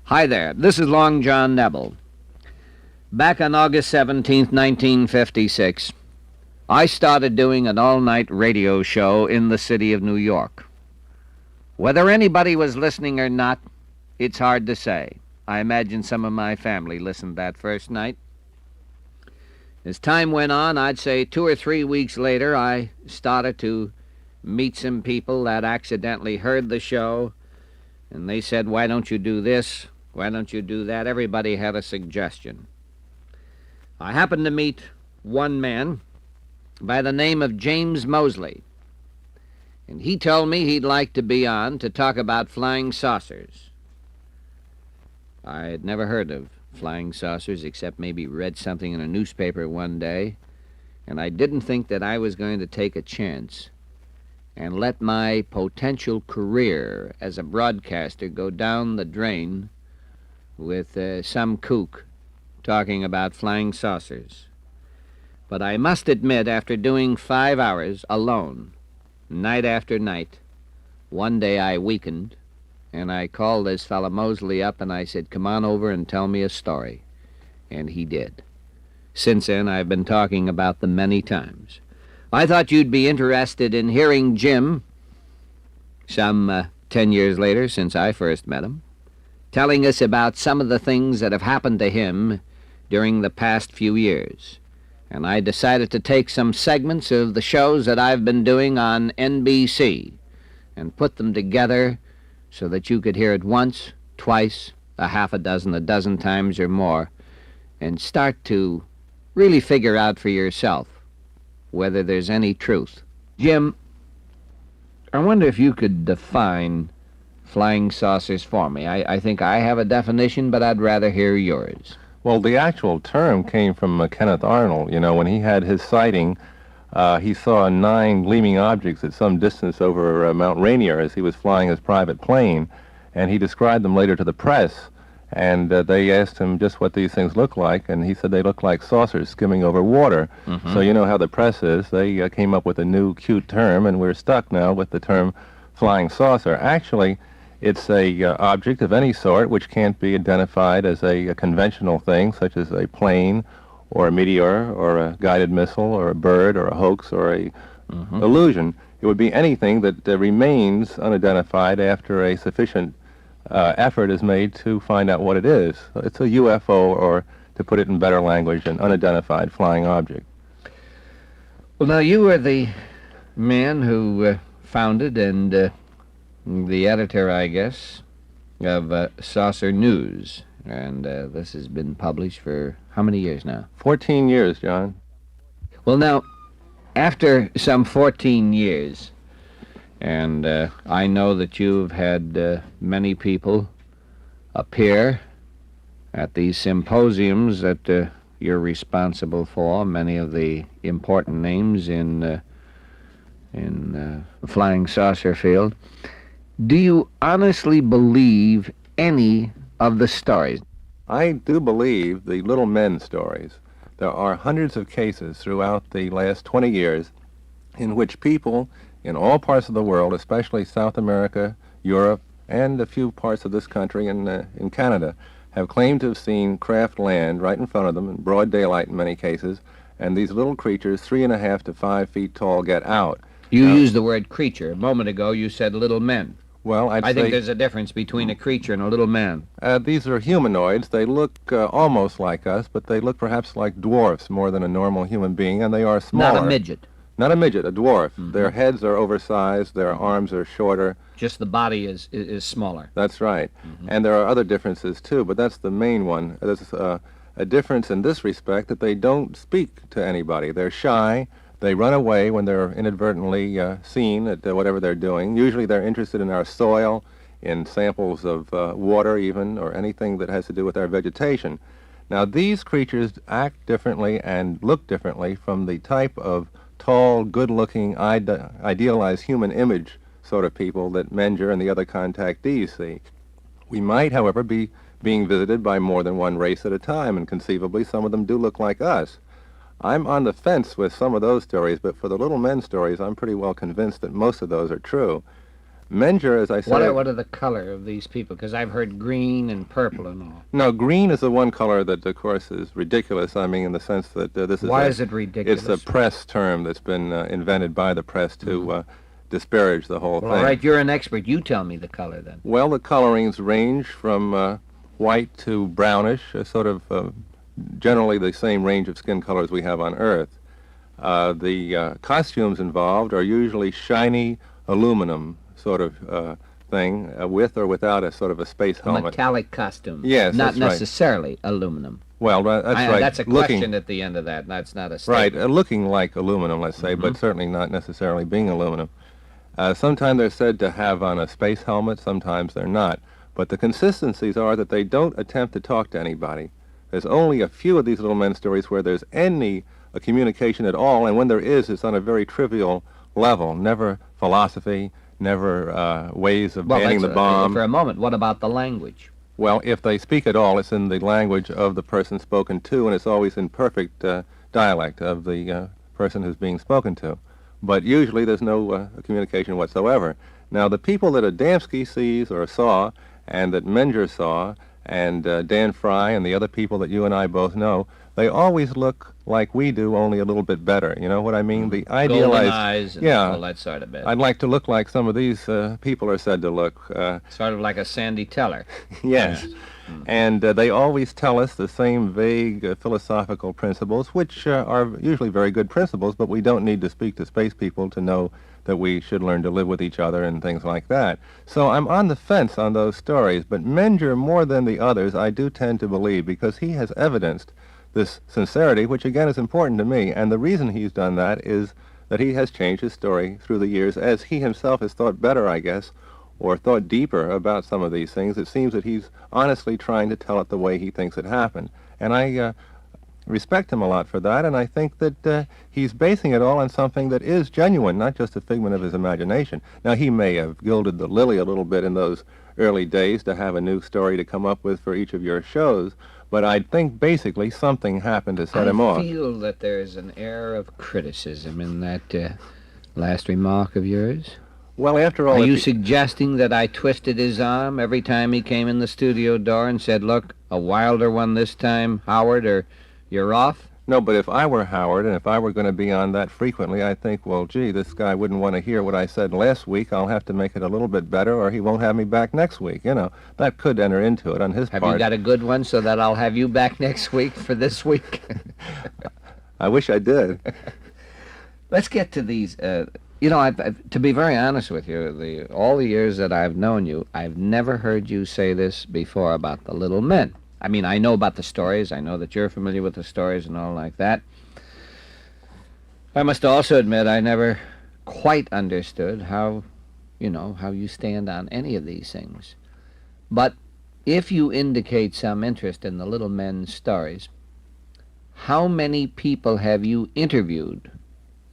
Hi there, this is Long John Nebel. Back on August 17th, 1956, I started doing an all-night radio show in the city of New York. Whether anybody was listening or not, it's hard to say. I imagine some of my family listened that first night. As time went on, I'd say 2 or 3 weeks later, I started to meet some people that accidentally heard the show, and they said, "Why don't you do this? Why don't you do that?" Everybody had a suggestion. I happened to meet one man by the name of James Mosley, and he told me he'd like to be on to talk about flying saucers. I had never heard of flying saucers except maybe read something in a newspaper one day, and I didn't think that I was going to take a chance and let my potential career as a broadcaster go down the drain with some kook talking about flying saucers. But I must admit, after doing 5 hours alone, night after night, one day I weakened, and I called this fellow Mosley up and I said, "Come on over and tell me a story." And he did. Since then, I've been talking about them many times. I thought you'd be interested in hearing Jim, some 10 years later since I first met him, telling us about some of the things that have happened to him during the past few years. And I decided to take some segments of the shows that I've been doing on NBC and put them together so that you could hear it once, twice, a half a dozen times or more, and start to really figure out for yourself whether there's any truth. Jim, I wonder if you could define flying saucers for me. I think I have a definition, but I'd rather hear yours. Well, the actual term came from Kenneth Arnold. You know, when he had his sighting, he saw 9 gleaming objects at some distance over Mount Rainier as he was flying his private plane, and he described them later to the press, and they asked him just what these things look like, and he said they look like saucers skimming over water. Mm-hmm. So you know how the press is. They came up with a new cute term, and we're stuck now with the term flying saucer. Actually, it's a object of any sort which can't be identified as a conventional thing, such as a plane or a meteor or a guided missile or a bird or a hoax or a illusion. It would be anything that remains unidentified after a sufficient effort is made to find out what it is. It's a UFO, or to put it in better language, an unidentified flying object. Well, now, you were the man who founded and the editor, I guess, of Saucer News, and this has been published for how many years now? 14 years, John. Well, now, after some 14 years, and I know that you've had many people appear at these symposiums that you're responsible for, many of the important names in the flying saucer field. Do you honestly believe any of the stories? I do believe the little men stories. There are hundreds of cases throughout the last 20 years in which people in all parts of the world, especially South America, Europe, and a few parts of this country and in Canada, have claimed to have seen craft land right in front of them in broad daylight in many cases, and these little creatures, 3.5 to 5 feet tall, get out. You used the word creature. A moment ago you said little men. Well, I think there's a difference between a creature and a little man. These are humanoids. They look almost like us, but they look perhaps like dwarfs more than a normal human being, and they are smaller. Not a midget. Not a midget, a dwarf. Mm-hmm. Their heads are oversized, their arms are shorter. Just the body is smaller. That's right. Mm-hmm. And there are other differences, too, but that's the main one. There's a difference in this respect that they don't speak to anybody. They're shy. They run away when they're inadvertently seen at whatever they're doing. Usually they're interested in our soil, in samples of water even, or anything that has to do with our vegetation. Now, these creatures act differently and look differently from the type of tall, good-looking, idealized human image sort of people that Menger and the other contactees see. We might, however, be being visited by more than one race at a time, and conceivably some of them do look like us. I'm on the fence with some of those stories, but for the little men stories, I'm pretty well convinced that most of those are true. Menger, as I said... What are the color of these people? Because I've heard green and purple and all. No, green is the one color that, of course, is ridiculous. I mean, in the sense that this is... Why is it ridiculous? It's a press term that's been invented by the press to disparage the whole thing. All right, you're an expert. You tell me the color, then. Well, the colorings range from white to brownish, sort of generally the same range of skin colors we have on Earth. The costumes involved are usually shiny aluminum sort of thing, with or without a sort of a space helmet. Metallic costume. Yes, not that's right. necessarily aluminum. Well, that's right. That's a question at the end of that. That's not a statement. Right, looking like aluminum, let's say, but certainly not necessarily being aluminum. Sometimes they're said to have on a space helmet, sometimes they're not. But the consistencies are that they don't attempt to talk to anybody. There's only a few of these little men stories where there's any communication at all, and when there is, it's on a very trivial level. Never philosophy, never ways of banning the bomb. For a moment, what about the language? Well, if they speak at all, it's in the language of the person spoken to, and it's always in perfect dialect of the person who's being spoken to. But usually there's no communication whatsoever. Now, the people that Adamski sees or saw, and that Menger saw, and Dan Fry and the other people that you and I both know, they always look like we do, only a little bit better. You know what I mean? The idealized... Golden eyes and all that sort of bit. I'd like to look like some of these people are said to look. Sort of like a Sandy Teller. Yes. And they always tell us the same vague philosophical principles, which are usually very good principles, but we don't need to speak to space people to know that we should learn to live with each other and things like that. So I'm on the fence on those stories, but Menger, more than the others, I do tend to believe, because he has evidenced this sincerity, which again is important to me, and the reason he's done that is that he has changed his story through the years as he himself has thought better, I guess, or thought deeper about some of these things. It seems that he's honestly trying to tell it the way he thinks it happened. And I respect him a lot for that, and I think that he's basing it all on something that is genuine, not just a figment of his imagination. Now, he may have gilded the lily a little bit in those early days to have a new story to come up with for each of your shows, but I think basically something happened to set him off. I feel that there's an air of criticism in that last remark of yours. Well, after all... Are you suggesting that I twisted his arm every time he came in the studio door and said, look, a wilder one this time, Howard, or you're off? No, but if I were Howard, and if I were going to be on that frequently, I think, well, gee, this guy wouldn't want to hear what I said last week. I'll have to make it a little bit better, or he won't have me back next week. You know, that could enter into it on his part. Have you got a good one so that I'll have you back next week for this week? I wish I did. Let's get to these... You know, to be very honest with you, all the years that I've known you, I've never heard you say this before about the little men. I mean, I know about the stories. I know that you're familiar with the stories and all like that. I must also admit I never quite understood how you stand on any of these things. But if you indicate some interest in the little men's stories, how many people have you interviewed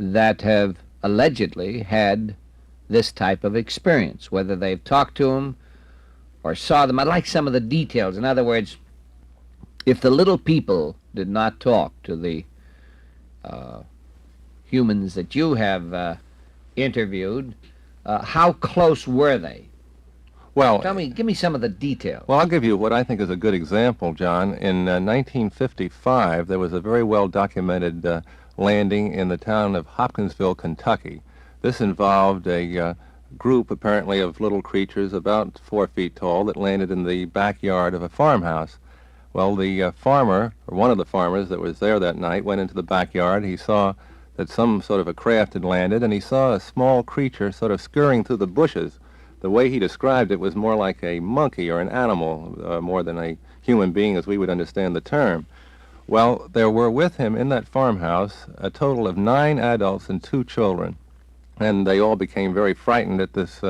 that have allegedly had this type of experience, whether they've talked to them or saw them? I'd like some of the details. In other words, if the little people did not talk to the humans that you have interviewed, how close were they? Well, give me some of the details. Well, I'll give you what I think is a good example, John. In 1955, there was a very well-documented landing in the town of Hopkinsville, Kentucky. This involved a group, apparently, of little creatures about 4 feet tall that landed in the backyard of a farmhouse. Well, the farmer, or one of the farmers that was there that night, went into the backyard. He saw that some sort of a craft had landed, and he saw a small creature sort of scurrying through the bushes. The way he described it was more like a monkey or an animal, more than a human being as we would understand the term. Well, there were with him in that farmhouse a total of 9 adults and 2 children, and they all became very frightened at this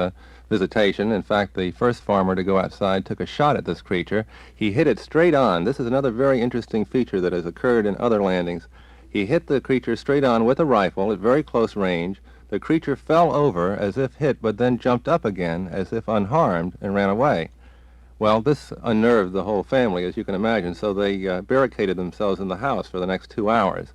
visitation. In fact, the first farmer to go outside took a shot at this creature. He hit it straight on. This is another very interesting feature that has occurred in other landings. He hit the creature straight on with a rifle at very close range. The creature fell over as if hit, but then jumped up again as if unharmed and ran away. Well, this unnerved the whole family, as you can imagine, so they barricaded themselves in the house for the next 2 hours.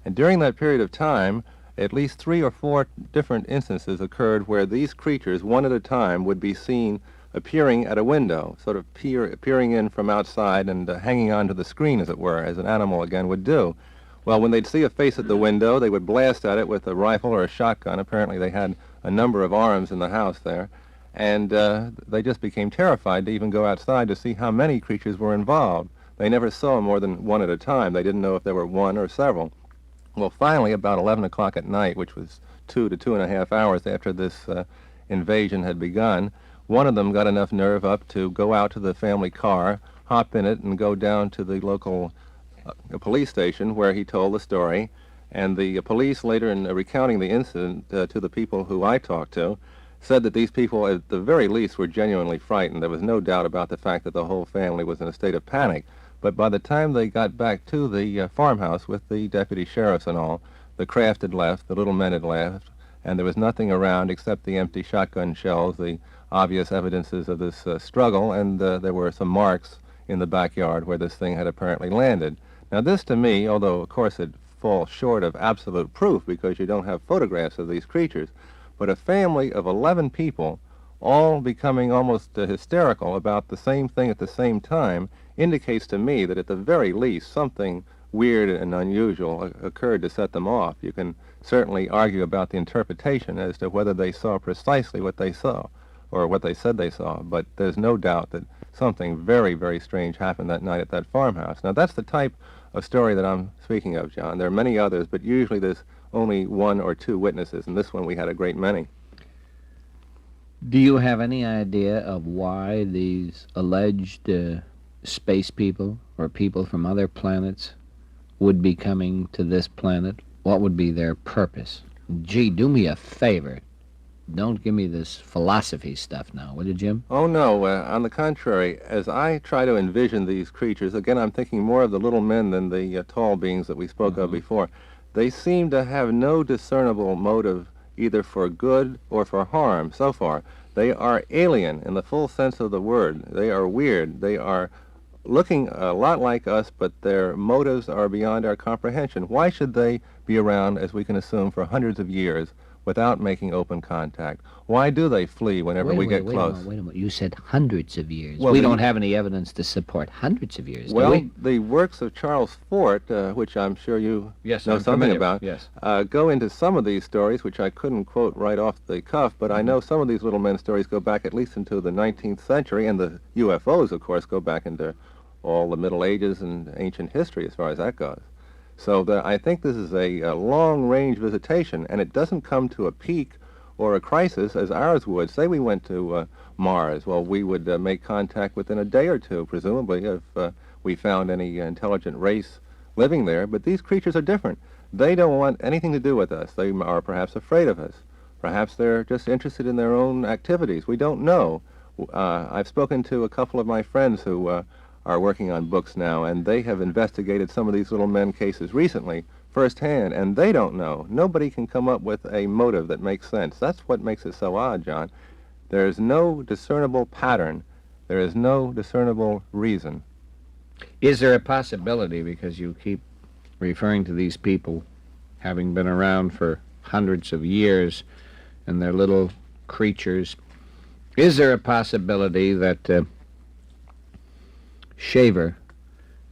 And during that period of time, at least 3 or 4 different instances occurred where these creatures, one at a time, would be seen appearing at a window, sort of peering in from outside and hanging onto the screen, as it were, as an animal again would do. Well, when they'd see a face at the window, they would blast at it with a rifle or a shotgun. Apparently they had a number of arms in the house there, and they just became terrified to even go outside to see how many creatures were involved. They never saw more than one at a time. They didn't know if there were one or several. Well, finally, about 11 o'clock at night, which was 2 to 2.5 hours after this invasion had begun, one of them got enough nerve up to go out to the family car, hop in it, and go down to the local police station where he told the story. And the police, later in recounting the incident to the people who I talked to, said that these people, at the very least, were genuinely frightened. There was no doubt about the fact that the whole family was in a state of panic. But by the time they got back to the farmhouse with the deputy sheriffs and all, the craft had left, the little men had left, and there was nothing around except the empty shotgun shells, the obvious evidences of this struggle, and there were some marks in the backyard where this thing had apparently landed. Now this, to me, although of course it falls short of absolute proof because you don't have photographs of these creatures, but a family of 11 people all becoming almost hysterical about the same thing at the same time indicates to me that at the very least something weird and unusual occurred to set them off. You can certainly argue about the interpretation as to whether they saw precisely what they saw or what they said they saw, but there's no doubt that something very, very strange happened that night at that farmhouse. Now that's the type of story that I'm speaking of, John. There are many others, but usually there's only 1 or 2 witnesses, and this one we had a great many. Do you have any idea of why these alleged space people or people from other planets would be coming to this planet? What would be their purpose? Gee, do me a favor. Don't give me this philosophy stuff now, will you, Jim? Oh, no. On the contrary, as I try to envision these creatures, again, I'm thinking more of the little men than the tall beings that we spoke of before. They seem to have no discernible motive either for good or for harm so far. They are alien in the full sense of the word. They are weird. They are looking a lot like us, but their motives are beyond our comprehension. Why should they be around, as we can assume, for hundreds of years without making open contact? Why do they flee whenever we get close? Wait a minute. You said hundreds of years. Well, we don't have any evidence to support hundreds of years, do we? Well, the works of Charles Fort, which I'm sure you know something about, go into some of these stories, which I couldn't quote right off the cuff, but I know some of these little men stories go back at least into the 19th century, and the UFOs, of course, go back into all the Middle Ages and ancient history as far as that goes. So I think this is a long-range visitation, and it doesn't come to a peak or a crisis as ours would. Say we went to Mars. Well, we would make contact within a day or two, presumably, if we found any intelligent race living there. But these creatures are different. They don't want anything to do with us. They are perhaps afraid of us. Perhaps they're just interested in their own activities. We don't know. I've spoken to a couple of my friends who are working on books now, and they have investigated some of these little men cases recently firsthand, and they don't know. Nobody can come up with a motive that makes sense. That's what makes it so odd, John. There is no discernible pattern. There is no discernible reason. Is there a possibility, because you keep referring to these people having been around for hundreds of years and they're little creatures, is there a possibility that Shaver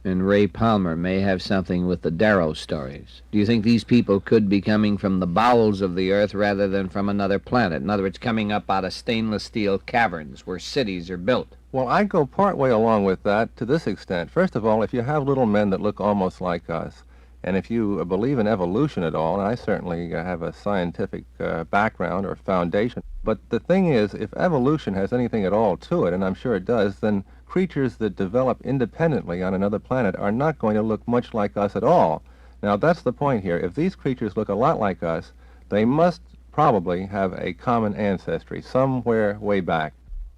and Ray Palmer may have something with the Darrow stories? Do you think these people could be coming from the bowels of the earth rather than from another planet? In other words, coming up out of stainless steel caverns where cities are built? Well, I go part way along with that to this extent. First of all, if you have little men that look almost like us, and if you believe in evolution at all, and I certainly have a scientific background or foundation, but the thing is, if evolution has anything at all to it, and I'm sure it does, then creatures that develop independently on another planet are not going to look much like us at all. Now, that's the point here. If these creatures look a lot like us, they must probably have a common ancestry somewhere way back.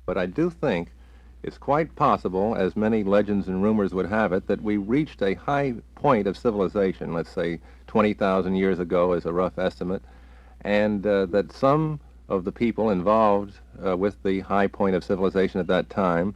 But I do think it's quite possible, as many legends and rumors would have it, that we reached a high point of civilization, let's say 20,000 years ago is a rough estimate, and that some of the people involved with the high point of civilization at that time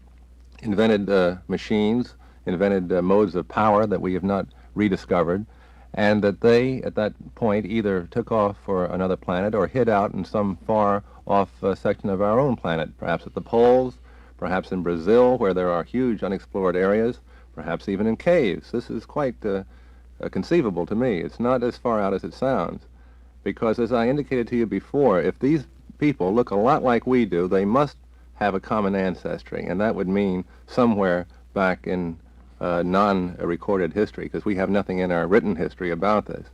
invented machines, invented modes of power that we have not rediscovered, and that they, at that point, either took off for another planet or hid out in some far-off section of our own planet, perhaps at the poles, perhaps in Brazil, where there are huge unexplored areas, perhaps even in caves. This is quite conceivable to me. It's not as far out as it sounds, because as I indicated to you before, if these people look a lot like we do, they must have a common ancestry, and that would mean somewhere back in non-recorded history, because we have nothing in our written history about this.